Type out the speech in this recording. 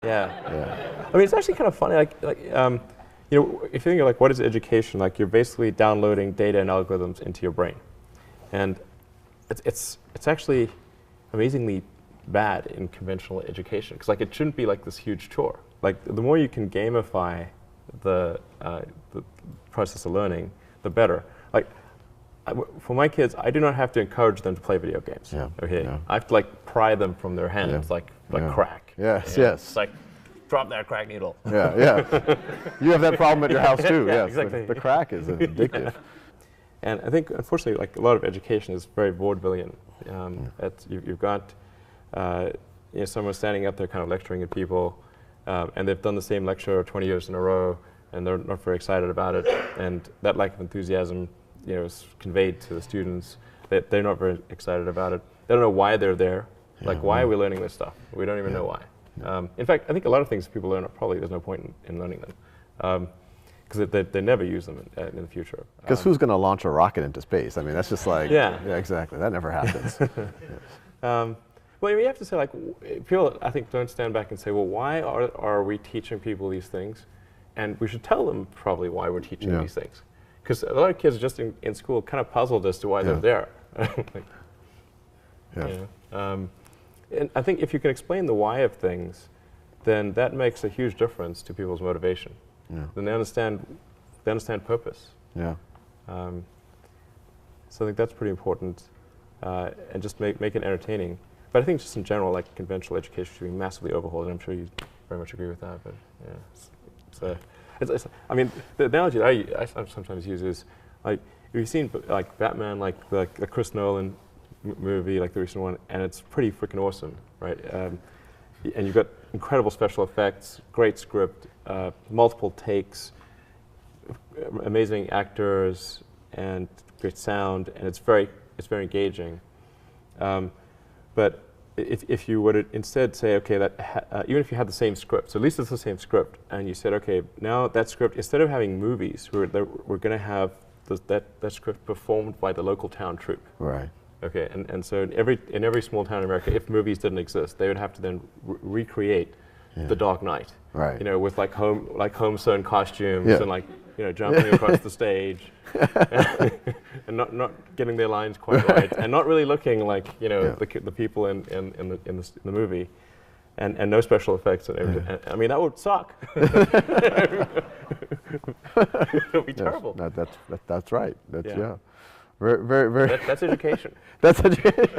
Yeah. I mean, it's actually kind of funny. You know, if you think of like what is education, like you're basically downloading data and algorithms into your brain, and it's actually amazingly bad in conventional education because like it shouldn't be like this huge chore. Like the more you can gamify the process of learning, the better. Like for my kids, I do not have to encourage them to play video games. Yeah. Okay. Yeah. I have to like pry them from their hands, like crack. Yes. You know? Yes. It's like drop that crack needle. Yeah. Yeah. You have that problem at your house too. Yeah, Yes. exactly. The crack is addictive. And I think, unfortunately, like a lot of education is very vaudevillian. You've got someone standing up there kind of lecturing at people, and they've done the same lecture 20 years in a row, and they're not very excited about it. And that lack of enthusiasm, is conveyed to the students. That they're not very excited about it. They don't know why they're there. Like, why are we learning this stuff? We don't even know why. In fact, I think a lot of things people learn, probably there's no point in learning them. Because they never use them in the future. Because who's going to launch a rocket into space? I mean, that's just like, yeah, exactly. That never happens. Well, you have to say, like, people, I think, don't stand back and say, well, why are we teaching people these things? And we should tell them probably why we're teaching these things. Because a lot of kids are just in school kind of puzzled as to why they're there. And I think if you can explain the why of things, then that makes a huge difference to people's motivation. Then they understand purpose. So I think that's pretty important, and just make it entertaining. But I think just in general, like conventional education should be massively overhauled, and I'm sure you very much agree with that. But I mean, the analogy that I sometimes use is like you've seen like Batman, like the Chris Nolan movie, like the recent one, and it's pretty freaking awesome, right? And you've got incredible special effects, great script, multiple takes, amazing actors, and great sound, and it's very engaging. But if you were to instead say, okay, even if you had the same script, so at least it's the same script, and you said, okay, now that script, instead of having movies, we're going to have that script performed by the local town troupe. Right. Okay, and so in every small town in America, if movies didn't exist, they would have to then recreate The Dark Knight. Right. With like home sewn costumes and like jumping across the stage, and not getting their lines quite right, and not really looking like the people in the movie, and no special effects and everything. And, I mean, that would suck. It would be terrible. That's right. That's Very. That's education. That's education.